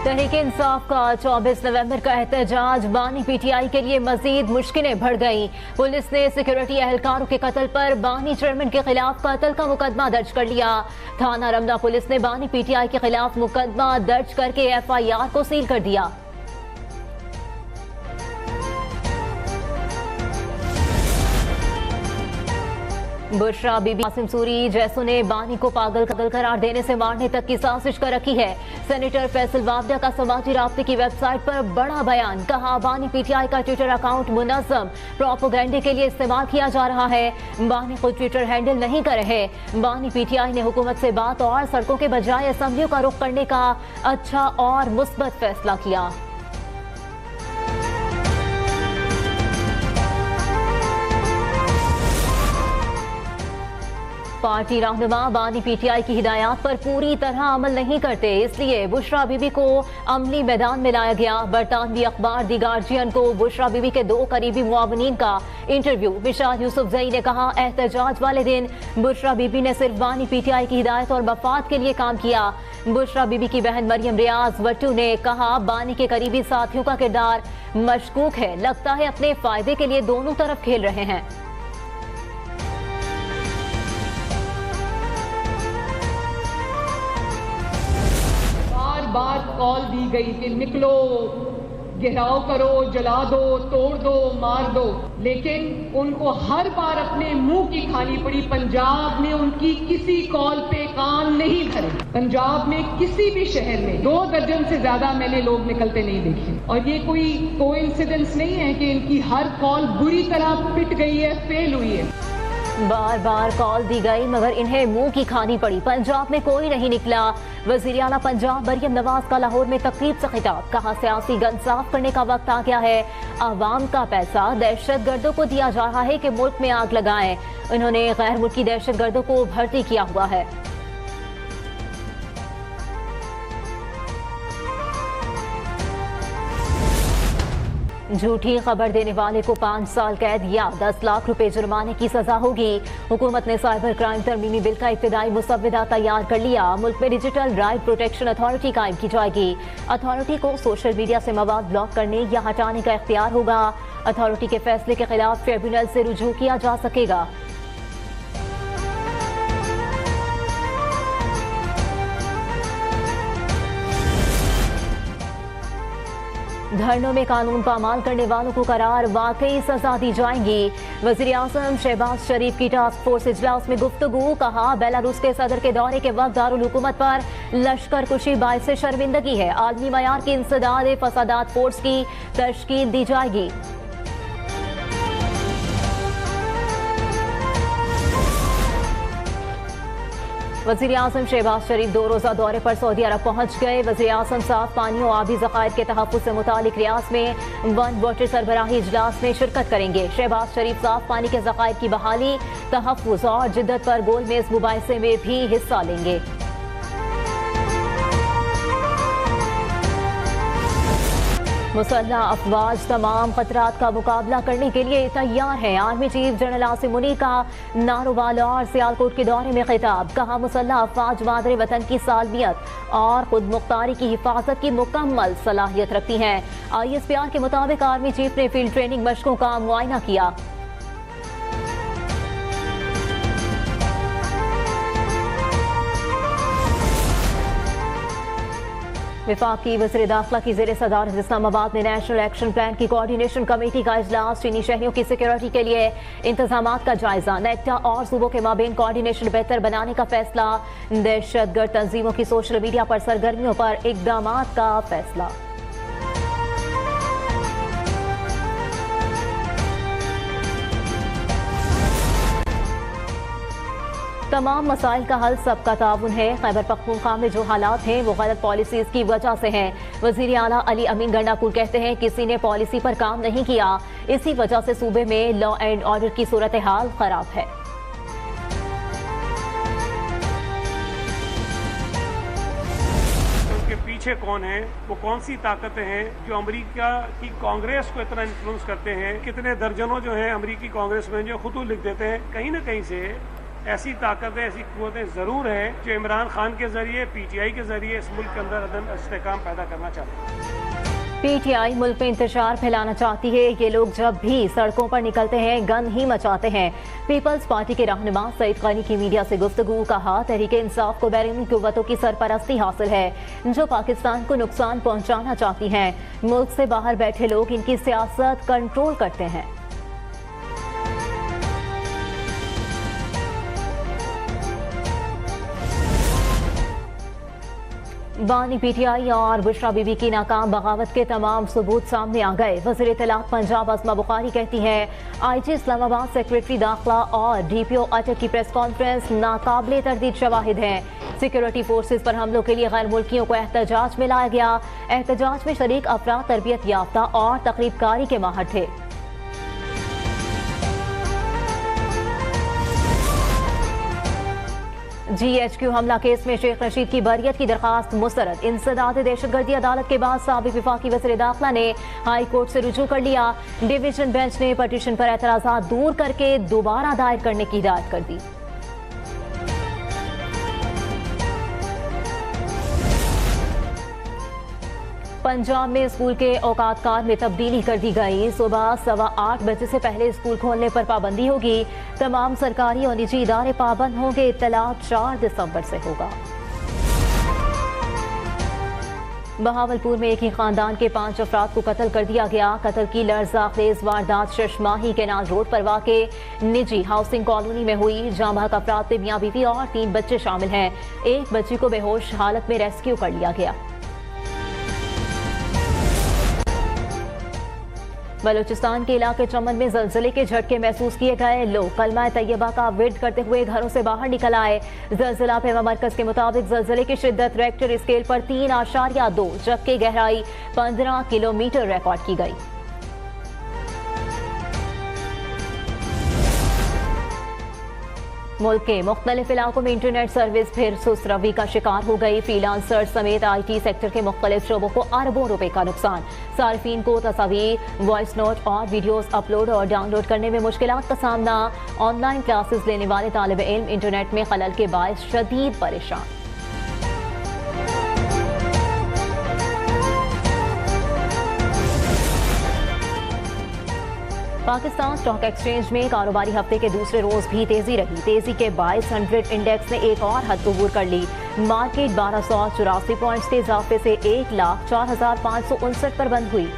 तहरीक इंसाफ का 24 नवंबर का एहतजाज। बानी पीटीआई के लिए मजीद मुश्किलें बढ़ गईं। पुलिस ने सिक्योरिटी एहलकारों के कत्ल पर बानी चेयरमैन के खिलाफ कत्ल का मुकदमा दर्ज कर लिया। थाना रमदा पुलिस ने बानी पीटीआई के खिलाफ मुकदमा दर्ज करके FIR को सील कर दिया। बुशरा बीबी कासिम सूरी जैसों ने बानी को पागल करार देने से मारने तक की साजिश कर रखी है। सेनेटर फैसल वावडा का समाजी राब्ते की वेबसाइट पर बड़ा बयान। कहा, बानी पीटीआई का ट्विटर अकाउंट मुनज़्ज़म प्रोपेगेंडे के लिए इस्तेमाल किया जा रहा है। बानी खुद ट्विटर हैंडल नहीं कर रहे। बानी पीटीआई ने हुकूमत से बात और सड़कों के बजाय असेंबलियों का रुख करने का अच्छा और मुस्बत फैसला किया। पार्टी रहनुमा बानी पीटीआई की हिदायत पर पूरी तरह अमल नहीं करते, इसलिए बुशरा बीबी को अमली मैदान में लाया गया। बरतानवी अखबार दी गार्जियन को बुशरा बीबी के 2 करीबी मुआवनीन का इंटरव्यू। विशाल यूसुफजई ने कहा, एहतजाज वाले दिन बुशरा बीबी ने सिर्फ बानी पीटीआई की हिदायत और मफाद के लिए काम किया। बुशरा बीबी की बहन मरियम रियाज वट्टू ने कहा, बानी के करीबी साथियों का किरदार मशकूक है, लगता है अपने फायदे के लिए दोनों तरफ खेल रहे हैं। बार कॉल दी गई कि निकलो, घेराव करो, जला दो, तोड़ दो, मार दो, लेकिन उनको हर बार अपने मुंह की खानी पड़ी। पंजाब ने उनकी किसी कॉल पे कान नहीं धरे। पंजाब में किसी भी शहर में 2 दर्जन से ज्यादा मैंने लोग निकलते नहीं देखे, और ये कोई कोइंसिडेंस नहीं है कि इनकी हर कॉल बुरी तरह पिट गई है, फेल हुई है। बार बार कॉल दी गई मगर इन्हें मुंह की खानी पड़ी। पंजाब में कोई नहीं निकला। वजीर आला पंजाब मरियम नवाज का लाहौर में तकरीब से खिताब। कहा, सियासी गन साफ करने का वक्त आ गया है। आवाम का पैसा दहशत गर्दों को दिया जा रहा है कि मुल्क में आग लगाएं। उन्होंने गैर मुल्की दहशत गर्दों को भर्ती किया हुआ है। झूठी खबर देने वाले को 5 साल कैद या 10 लाख रुपए जुर्माने की सजा होगी। हुकूमत ने साइबर क्राइम तरमीमी बिल का इब्तिदाई मुसव्वदा तैयार कर लिया। मुल्क में डिजिटल राइट प्रोटेक्शन अथॉरिटी कायम की जाएगी। अथॉरिटी को सोशल मीडिया से मवाद ब्लॉक करने या हटाने का इख्तियार होगा। अथॉरिटी के फैसले के खिलाफ ट्रिब्यूनल से रुजू किया जा सकेगा। धरनों में कानून पामाल करने वालों को करार वाकई सजा दी जाएगी। वजीर आजम शहबाज शरीफ की टास्क फोर्स इजलास में गुफ्तगू। कहा, बेलारूस के सदर के दौरे के वक्त दारुल हुकूमत पर लश्कर कुशी बाइस से शर्मिंदगी है। आलमी मयार की इंसदाद फसादात फोर्स की तश्कील दी जाएगी। वज़ीर आज़म शहबाज शरीफ 2 रोज़ा दौरे पर सऊदी अरब पहुंच गए। वज़ीर आज़म साफ पानी और आबी ज़खायर के तहफ़्फ़ुज़ से मुतालिक रियाज में वन वाटर सरबराही इजलास में शिरकत करेंगे। शहबाज शरीफ साफ पानी के ज़खायर की बहाली, तहफ़्फ़ुज़ और जिद्दत पर गोलमेज़ मुबाहिसे में भी हिस्सा लेंगे। मुसल्लह अफवाज तमाम खतरात का मुकाबला करने के लिए तैयार है। Army chief general Asim Munir का नारोवाला और सियालकोट के दौरे में खिताब। कहा, मुसल्लह अफवाज मादरे वतन की सालमियत और खुद मुख्तारी की हिफाजत की मुकम्मल सलाहियत रखती हैं। ISPR के मुताबिक आर्मी चीफ ने फील्ड ट्रेनिंग मशकों का मुआयना किया। विफाकी वज़ीर दाखिला की ज़ेर सदारत इस्लामाबाद में नेशनल एक्शन प्लान की कोऑर्डिनेशन कमेटी का इजलास। चीनी शहरियों की सिक्योरिटी के लिए इंतजामात का जायजा। नेक्टा और सूबों के माबेन कोऑर्डिनेशन बेहतर बनाने का फैसला। दहशतगर्द तंजीमों की सोशल मीडिया पर सरगर्मियों पर इक़दामात का फैसला। तमाम मसाइल का हल सबका ताउन है। खैबर पख्तूनख्वा में जो हालात हैं वो गलत पॉलिसीज की वजह से हैं। वजीर आला अली अमीन गंडापुर कहते हैं, किसी ने पॉलिसी पर काम नहीं किया, इसी वजह से सूबे में लॉ एंड ऑर्डर की सूरत हाल खराब है। उनके पीछे कौन है, वो कौन सी ताकतें हैं जो अमेरिका की कांग्रेस को इतना इन्फ्लुएंस करते हैं। कितने दर्जनों जो है अमेरिकी कांग्रेस में जो खुद लिख देते हैं, कहीं ना कहीं से ऐसी ताकतें, ऐसी कुव्वतें ज़रूर हैं जो इमरान खान के ज़रिए, PTI के ज़रिए इस मुल्क के अंदर अदम इस्तेहकाम पैदा करना चाहते हैं। PTI मुल्क में इंतशार फैलाना चाहती है। ये लोग जब भी सड़कों पर निकलते हैं गन ही मचाते हैं। पीपल्स पार्टी के रहनुमा सईद गनी की मीडिया से गुफ्तगू, कहा तहरीक इंसाफ को बैरूनी कुव्वतों की सरपरस्ती हासिल है जो पाकिस्तान को नुकसान पहुंचाना चाहती हैं। मुल्क से बाहर बैठे लोग इनकी सियासत कंट्रोल करते हैं। बानी PTI और बुशरा बीबी की नाकाम बगावत के तमाम सबूत सामने आ गए। वज़ीर इत्तलात पंजाब अस्मा बुखारी कहती हैं IG इस्लामाबाद, सेक्रेटरी दाखिला और DPO अटक की प्रेस कॉन्फ्रेंस नाकाबिले तरदीद शवाहिद हैं। सिक्योरिटी फोर्सेज पर हमलों के लिए गैर मुल्कियों को एहतजाज में लाया गया। एहतजाज में शरीक अफराद तरबियत याफ्ता और तकरीबकारी के माहिर थे। GHQ हमला केस में शेख रशीद की बरियत की दरखास्त मुस्तरद। इंसदाद दहशतगर्दी अदालत के बाद साबिक विफाकी वज़ीर दाखिला ने हाई कोर्ट से रुजू कर लिया। डिवीजन बेंच ने पटिशन पर एतराज़ात दूर करके दोबारा दायर करने की हिदायत कर दी। पंजाब में स्कूल के औकातकार में तब्दीली कर दी गई। सुबह 8:15 बजे से पहले स्कूल खोलने पर पाबंदी होगी। तमाम सरकारी और निजी इदारे पाबंद होंगे। इत्तला 4 दिसंबर से होगा। बहावलपुर में एक ही खानदान के 5 अफराद को कत्ल कर दिया गया। कत्ल की लर्ज़ाखेज वारदात शशमाही केनाल रोड पर वाक़े निजी हाउसिंग कॉलोनी में हुई। जाँ बहक अफराद में मियाँ बीवी और 3 बच्चे शामिल हैं। एक बच्ची को बेहोश हालत में रेस्क्यू कर लिया गया। बलूचिस्तान के इलाके चमन में जलजले के झटके महसूस किए गए। लोग कलमा तैयबा का विर्द करते हुए घरों से बाहर निकल आए। जलजिला पेमा मरकज के मुताबिक जलजले की शिद्दत रेक्टर स्केल पर 3.2 जबकि गहराई 15 किलोमीटर रिकॉर्ड की गई। मुल्क के मुख्तलिफ इलाकों में इंटरनेट सर्विस फिर सुस्त रवि का शिकार हो गई। फ्रीलांसर समेत IT सेक्टर के मुख्तलिफ शोबों को अरबों रुपए का नुकसान। सार्फिन को तस्वीर, वॉइस नोट और वीडियोस अपलोड और डाउनलोड करने में मुश्किलात का सामना। ऑनलाइन क्लासेस लेने वाले तालिब इल्म इंटरनेट में खलल के बायस शदीद परेशान। पाकिस्तान स्टॉक एक्सचेंज में कारोबारी हफ्ते के दूसरे रोज भी तेजी रही। तेजी के बायस 100 इंडेक्स ने एक और हद अबूर कर ली। मार्केट 1284 पॉइंट्स के इजाफे से 1,04,559 पर बंद हुई।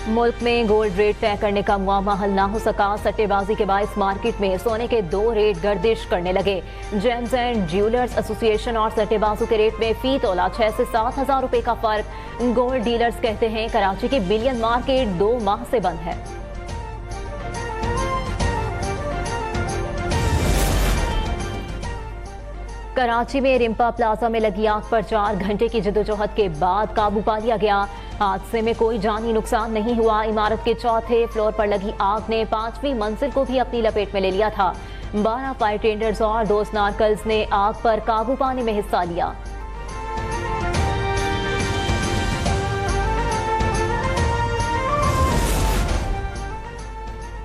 मुल्क में गोल्ड रेट तय करने का मुआमा हल ना हो सका। सट्टेबाजी के बायस मार्केट में सोने के 2 रेट गर्दिश करने लगे। जेम्स एंड ज्वेलर्स एसोसिएशन और सट्टेबाजों के रेट में फी तोला 6 से 7 हजार रुपए का फर्क। गोल्ड डीलर्स कहते हैं कराची की बिलियन मार्केट 2 माह से बंद है। कराची में रिम्पा प्लाजा में लगी आग पर 4 घंटे की जद्दोजहद के बाद काबू पा लिया गया। हादसे में कोई जानी नुकसान नहीं हुआ। इमारत के 4थे फ्लोर पर लगी आग ने 5वीं मंजिल को भी अपनी लपेट में ले लिया था। 12 फायर टेंडर्स और 2 स्नार्कल्स ने आग पर काबू पाने में हिस्सा लिया।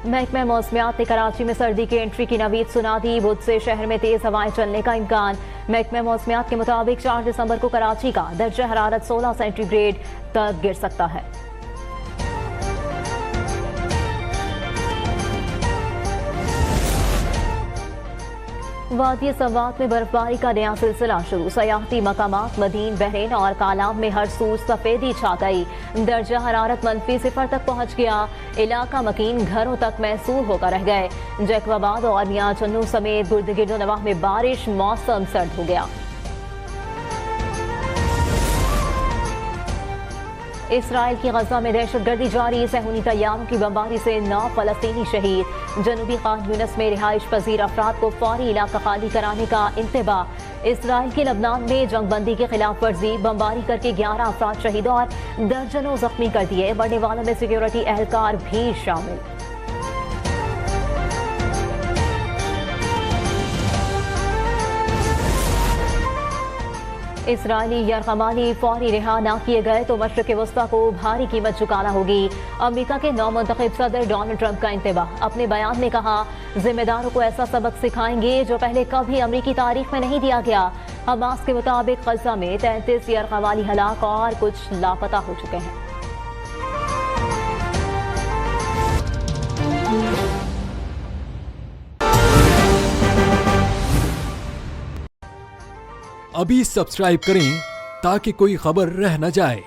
महकमा मौसमियात ने कराची में सर्दी की एंट्री की नवीद सुना दी। बुध से शहर में तेज हवाएं चलने का इम्कान। महकमा मौसमियात के मुताबिक 4 दिसंबर को कराची का दर्जा हरारत 16 सेंटीग्रेड तक गिर सकता है। वादी सवात में बर्फबारी का नया सिलसिला शुरू। सयाहती मकामात मदीन, बहरीन और कालाब में हर सू सफेदी छा गई। दर्जा हरारत -0 तक पहुंच गया। इलाका मकीन घरों तक महसूस होकर रह गए। जैकबाबाद और मियां चन्नू समेत गुर्दगिर्दो नवाह में बारिश, मौसम सर्द हो गया। इसराइल की गजा में दहशतगर्दी जारी। सहूनी तैयारों की बमबारी से 9 फलस्तीनी शहीद। जनूबी खान यूनिस में रिहाइश पजीर अफराद को फौरी इलाका खाली कराने का इंतबाह। इसराइल की लबनान में जंगबंदी की खिलाफ वर्जी, बमबारी करके 11 अफराद शहीद और दर्जनों जख्मी कर दिए। मरने वालों में सिक्योरिटी एहलकार भी शामिल। इसराइली यरगमाली फौरी रिहा न किए गए तो मशरिक़ वस्ता को भारी कीमत चुकाना होगी। अमेरिका के नौमुंतखब सदर डोनाल्ड ट्रंप का इंतबाह। अपने बयान में कहा, जिम्मेदारों को ऐसा सबक सिखाएंगे जो पहले कभी अमेरिकी तारीख में नहीं दिया गया। हमास के मुताबिक गज़ा में 33 यरगमाली हलाक और कुछ लापता हो चुके हैं। अभी सब्सक्राइब करें ताकि कोई खबर रह न जाए।